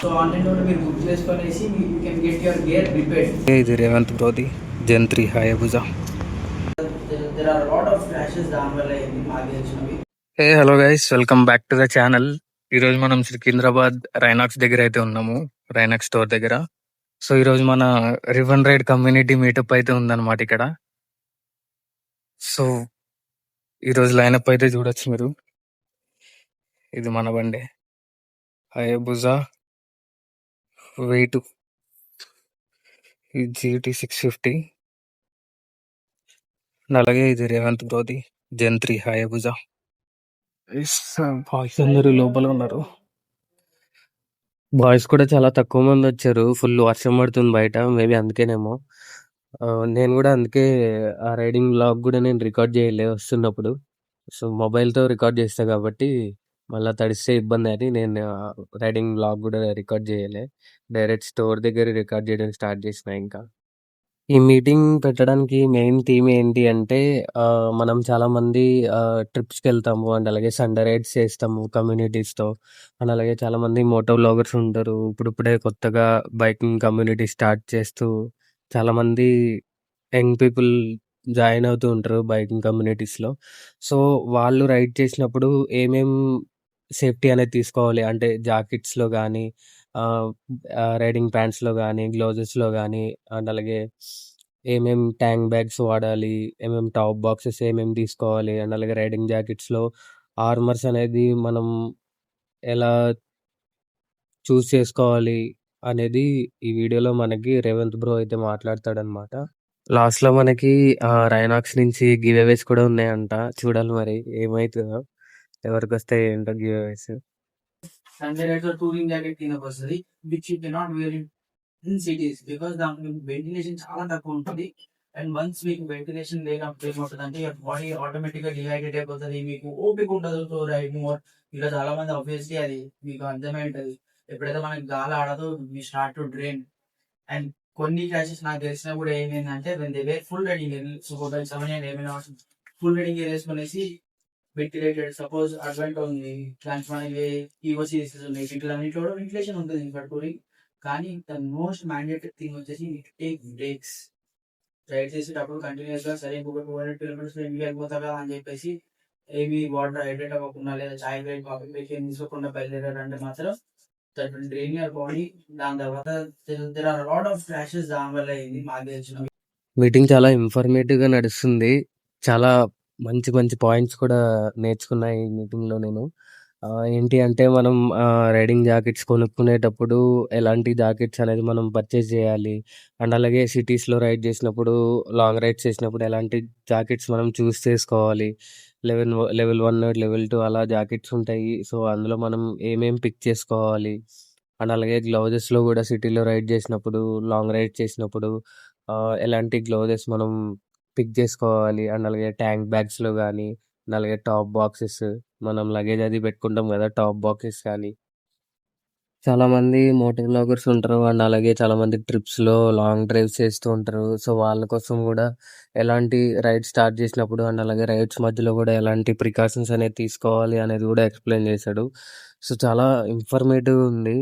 So ఆన్లైన్లో మీరు book చేసుకునేసి you can get your gear repaired. ఇది రేవంత్ బ్రోది gen 3 Hayabusa. There are lot of crashes దానివల్ల ఏంది మాకు తెలిసినవి. Hey hello guys, welcome back to the channel. ఈరోజు మనం సికింద్రాబాద్ రైనాక్స్ దగ్గర అయితే ఉన్నాము, రైనాక్స్ స్టోర్ దగ్గర. సో ఈరోజు మన రివన్ రైడ్ కమ్యూనిటీ మీటప్ అయితే ఉందన్నమాట ఇక్కడ. సో ఈరోజు లైనప్ అయితే చూడొచ్చు మీరు. ఇది మన బండి హయాబుజా వెయిట్ GT 650. అలాగే ఇది రేవంత్ బ్రోది జెన్ 3 హయాబుజా. బాయ్స్ అందరూ లోపల ఉన్నారు. బాయ్స్ కూడా చాలా తక్కువ మంది వచ్చారు. ఫుల్ వర్షం పడుతుంది బయట, మేబీ అందుకేనేమో. నేను కూడా అందుకే ఆ రైడింగ్ వ్లాగ్ కూడా నేను రికార్డ్ చేయలే వస్తున్నప్పుడు. సో మొబైల్తో రికార్డ్ చేస్తా కాబట్టి మళ్ళీ తడిస్తే ఇబ్బంది అని నేను రైడింగ్ వ్లాగ్ కూడా రికార్డ్ చేయలే. డైరెక్ట్ స్టోర్ దగ్గర రికార్డ్ చేయడం స్టార్ట్ చేసిన. ఇంకా ఈ మీటింగ్ పెట్టడానికి మెయిన్ థీమ్ ఏంటి అంటే, మనం చాలామంది ట్రిప్స్కి వెళ్తాము అండ్ అలాగే సండే రైడ్స్ చేస్తాము కమ్యూనిటీస్తో. అండ్ అలాగే చాలామంది మోటో వ్లాగర్స్ ఉంటారు. ఇప్పుడిప్పుడే కొత్తగా బైకింగ్ కమ్యూనిటీ స్టార్ట్ చేస్తూ చాలామంది యంగ్ పీపుల్ జాయిన్ అవుతూ ఉంటారు బైకింగ్ కమ్యూనిటీస్లో. సో వాళ్ళు రైడ్ చేసినప్పుడు ఏమేం సేఫ్టీ అనేది తీసుకోవాలి అంటే జాకెట్స్లో కానీ, రైడింగ్ ప్యాంట్స్లో కానీ, గ్లౌజెస్లో కానీ, అండ్ అలాగే ఏమేం ట్యాంక్ బ్యాగ్స్ వాడాలి, ఏమేం టాప్ బాక్సెస్ ఏమేమి తీసుకోవాలి, అండ్ అలాగే రైడింగ్ జాకెట్స్లో ఆర్మర్స్ అనేది మనం ఎలా చూస్ చేసుకోవాలి అనేది ఈ వీడియోలో మనకి రేవంత్ బ్రో అయితే మాట్లాడతాడనమాట. లాస్ట్లో మనకి రైనాక్స్ నుంచి గివ్ అవేస్ కూడా ఉన్నాయంట. చూడాలి మరి ఏమవుతుందో, ఎవరికి వస్తాయి ఏంటో giveaways. Sunday rides touring jacket కిందకి వస్తుంది, which you cannot wear in cities because దాంట్లో వెంటిలేషన్ చాలా తక్కువ ఉంటుంది. అండ్ వన్స్ మీకు వెంటిలేషన్ లేనప్పుడు ఏమవుతుంది అంటే యువర్ బాడీ ఆటోమేటిక్ గా డిహైడ్రేట్ అయిపోతుంది, మీకు ఓపిక ఉండదు టు రైడ్ మోర్. ఇలా చాలా మంది ఆబ్వియస్లీ అది మీకు అర్థమై ఉంటుంది. ఎప్పుడైతే మనకి గాలి ఆడదో మీ స్టార్ట్ టు డ్రైన్. అండ్ కొన్ని క్రాషెస్ నాకు తెలిసిన కూడా ఏమైందంటే when they were full riding gear, so mobile 7 ఏమైనా ఫుల్ రైడింగ్ గేర్ వేసుకునేసి వెంటిలేటెడ్ సపోజ్ అడ్వెంట్ ఉంది, దానికి మనకి ఈవో సిరీసెస్ ఉన్నాయి, వీటిలన్నింటిలో కూడా వెంటిలేషన్ ఉంటుంది ఇంకా టూరింగ్. కానీ ద మోస్ట్ మ్యాండేటరీ థింగ్ వచ్చేసి టేక్ బ్రేక్స్. రైడ్ చేసేటప్పుడు కంటిన్యూస్ గా సరే ఇంకొక 200 కిలోమీటర్స్ ఇంటికి వెళ్ళిపోతా కదా అని చెప్పేసి ఏమి వాటర్ హైడ్రేట్ అవ్వకుండా లేదా చాయ్ బ్రేక్ కాఫీ బ్రేక్ ఏం తీసుకోకుండా బయలుదేరారంటే మాత్రం that will drain your body. దాని తర్వాత there are lot of crashes దాని వల్ల అయింది మాకు తెలిసిన. మీటింగ్ చాలా ఇన్ఫర్మేటివ్గా నడుస్తుంది. చాలా మంచి మంచి పాయింట్స్ కూడా నేర్చుకున్నా ఈ మీటింగ్లో నేను. ఏంటి అంటే మనం రైడింగ్ జాకెట్స్ కొనుక్కునేటప్పుడు ఎలాంటి జాకెట్స్ అనేది మనం పర్చేస్ చేయాలి, అండ్ అలాగే సిటీస్లో రైడ్ చేసినప్పుడు, లాంగ్ రైడ్స్ చేసినప్పుడు ఎలాంటి జాకెట్స్ మనం చూస్ చేసుకోవాలి. లెవెల్ 1, లెవెల్ 2 అలా జాకెట్స్ ఉంటాయి. సో అందులో మనం ఏమేం పిక్ చేసుకోవాలి, అండ్ అలాగే గ్లౌజెస్లో కూడా సిటీలో రైడ్ చేసినప్పుడు, లాంగ్ రైడ్ చేసినప్పుడు ఎలాంటి గ్లౌజెస్ మనం పిక్ చేసుకోవాలి, అండ్ అలాగే ట్యాంక్ బ్యాగ్స్లో కానీ, అండ్ అలాగే టాప్ బాక్సెస్ మనం లగేజ్ అది పెట్టుకుంటాం కదా, టాప్ బాక్సెస్ కానీ. చాలామంది మోటో వ్లాగర్స్ ఉంటారు అండ్ అలాగే చాలామంది ట్రిప్స్లో లాంగ్ డ్రైవ్స్ చేస్తూ ఉంటారు. సో వాళ్ళ కోసం కూడా ఎలాంటి రైడ్ స్టార్ట్ చేసినప్పుడు అండ్ అలాగే రైడ్స్ మధ్యలో కూడా ఎలాంటి ప్రికాషన్స్ అనేది తీసుకోవాలి అనేది కూడా ఎక్స్ప్లెయిన్ చేశాడు. సో చాలా ఇన్ఫర్మేటివ్ ఉంది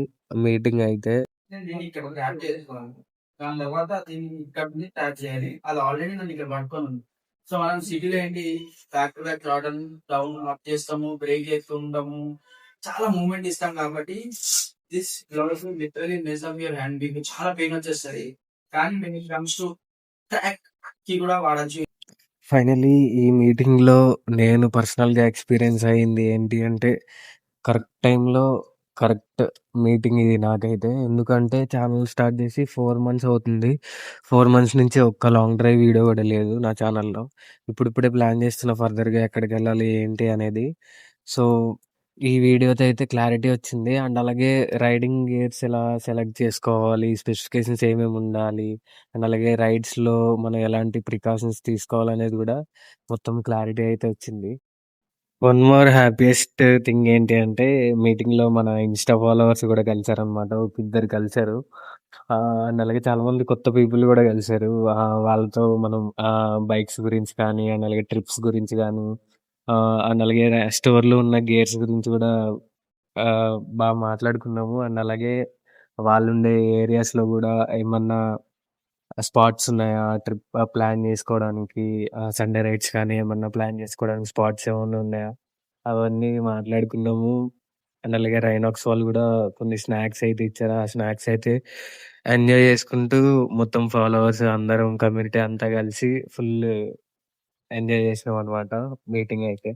మీటింగ్ అయితే. నేను ఇక్కడ ట్యాప్ చేసుకోవాలి, దాని తర్వాత దీన్ని ఇక్కడ నుంచి ట్యాప్ చేయాలి. అది ఆల్రెడీ నన్ను ఇక్కడ పట్టుకొని ఉంది. సో మనం సిటీలో ఏంటి బ్యాక్ టు బ్యాక్ రావడం, డౌన్ అప్ చేస్తాము, బ్రేక్ చేస్తుంటాము, చాలా మూవ్మెంట్ ఇస్తాం కాబట్టి this gloves literally mess of your hand, మీకు చాలా పెయిన్ వచ్చేస్తుంది. కానీ when it comes to track కి కూడా వాడచ్చు. ఫైనలీ ఈ మీటింగ్లో నేను పర్సనల్గా ఎక్స్పీరియన్స్ అయ్యింది ఏంటి అంటే, కరెక్ట్ టైంలో కరెక్ట్ మీటింగ్ ఇది నాకైతే. ఎందుకంటే ఛానల్ స్టార్ట్ చేసి 4 మంత్స్ అవుతుంది. 4 మంత్స్ నుంచి ఒక్క లాంగ్ డ్రైవ్ వీడియో కూడా లేదు నా ఛానల్లో. ఇప్పుడిప్పుడే ప్లాన్ చేస్తున్నా ఫర్దర్గా ఎక్కడికి వెళ్ళాలి ఏంటి అనేది. సో ఈ వీడియోతో అయితే క్లారిటీ వచ్చింది. అండ్ అలాగే రైడింగ్ గేర్స్ ఎలా సెలెక్ట్ చేసుకోవాలి, స్పెసిఫికేషన్స్ ఏమేమి ఉండాలి, అండ్ అలాగే రైడ్స్లో మనం ఎలాంటి ప్రికాషన్స్ తీసుకోవాలనేది కూడా మొత్తం క్లారిటీ అయితే వచ్చింది. వన్ మోర్ హ్యాపీయెస్ట్ థింగ్ ఏంటి అంటే, మీటింగ్లో మన ఇన్స్టా ఫాలోవర్స్ కూడా కలిసారనమాట. ఒక ఇద్దరు కలిసారు. అండ్ అలాగే చాలామంది కొత్త పీపుల్ కూడా కలిసారు. వాళ్ళతో మనం బైక్స్ గురించి కానీ, అండ్ అలాగే ట్రిప్స్ గురించి కానీ, అండ్ అలాగే స్టోర్లో ఉన్న గేర్స్ గురించి కూడా బాగా మాట్లాడుకున్నాము. అండ్ అలాగే వాళ్ళుండే ఏరియాస్‌లో గూడా ఏమన్నా స్పాట్స్ ఉన్నాయా? ట్రిప్ ప్లాన్ జేసుకోవడానికి సండే రైడ్స్ కానీ ఏమన్నా ప్లాన్ జేసుకోవడానికి స్పాట్స్ ఏమన్నా ఉన్నాయా? అవన్నీ మాట్లాడుకున్నాము. అండ్ అలాగే రైనాక్స్ వాళ్ళు గూడా కొన్ని స్నాక్స్ అయితే ఇచ్చారు. ఆ స్నాక్స్ అయితే ఎంజాయ్ జేసుకుంటూ మొత్తం ఫాలోవర్స్ అందరం కమ్యూనిటీ అంతా కలిసి ఫుల్ ఎంజాయ్ జేసినామనమాట మీటింగ్ అయితే.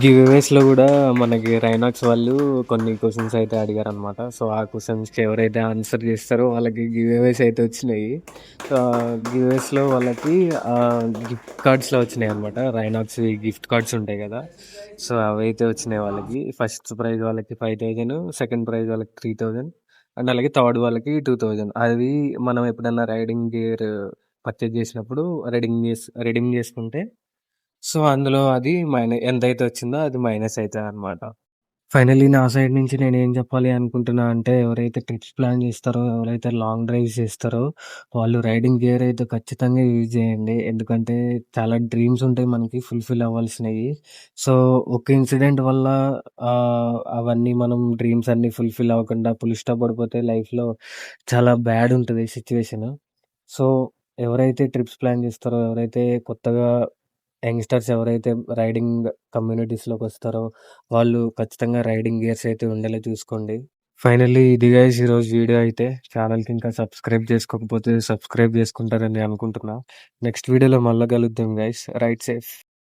గివ్ అవేస్‌లో గూడా మనకి రైనాక్స్ వాళ్ళు కొన్ని క్వెషన్స్ అయితే అడిగారనమాట. సో, ఆ క్వెషన్స్‌కి ఎవరైతే ఆన్సర్ జేస్తారో వాళ్ళకి గివ్ అవేస్ అయితే వచ్చినాయి. సో, గివ్ అవేస్‌లో వాళ్ళకి గిఫ్ట్ కార్డ్స్‌లో వచ్చినాయనమాట. రైనాక్స్‌వి గిఫ్ట్ కార్డ్స్ ఉంటాయి గదా! సో, అవైతే వచ్చినాయి వాళ్ళకి. ఫస్ట్ ప్రైజ్ వాళ్ళకి 5,000, సెకండ్ ప్రైజ్ వాళ్ళకి 3,000 అండ్ అలాగే థర్డ్ వాళ్ళకి 2,000. అవి మనం ఎప్పుడన్నా రైడింగ్ గేర్ పర్చేజ్ జేసినప్పుడు రెడీమ్ జేసుకుంటే సో, అందులో అది ఎంతైతే వచ్చిందో అది మైనస్ అయితదనమాట. ఫైనల్లీ నా సైడ్ నుంచి నేనేం చెప్పాలి అనుకుంటున్నా అంటే, ఎవరైతే ట్రిప్స్ ప్లాన్ చేస్తారో, ఎవరైతే లాంగ్ డ్రైవ్స్ చేస్తారో, వాళ్ళు రైడింగ్ గేర్ అయితే ఖచ్చితంగా యూజ్ చేయండి. ఎందుకంటే, చాలా డ్రీమ్స్ ఉంటాయి మనకి ఫుల్‌ఫిల్ అవ్వాల్సినయి. సో, ఒక ఇన్సిడెంట్ వల్ల అవన్నీ మనం డ్రీమ్స్ అన్నీ ఫుల్‌ఫిల్ అవ్వకుండా ఫుల్ స్టాప్ పడిపోతే లైఫ్‌లో చాలా బ్యాడ్ ఉంటది సిట్యుయేషను. సో, ఎవరైతే ట్రిప్స్ ప్లాన్ చేస్తారో, ఎవరైతే కొత్తగా యంగ్‌స్టర్స్ ఎవరైతే రైడింగ్ కమ్యూనిటీస్‌లోకొస్తారో, వాళ్ళు ఖచ్చితంగా రైడింగ్ గేర్స్ అయితే ఉండేలా చూసుకోండి. ఫైనల్లీ ఇది గైస్ ఈరోజు వీడియో అయితే. ఛానెల్‌కి ఇంకా సబ్స్క్రైబ్ చేసుకోకపోతే సబ్స్క్రైబ్ చేసుకుంటారని అనుకుంటున్నా. నెక్స్ట్ వీడియోలో మళ్ళా కలుద్దాం గైస్. Ride safe.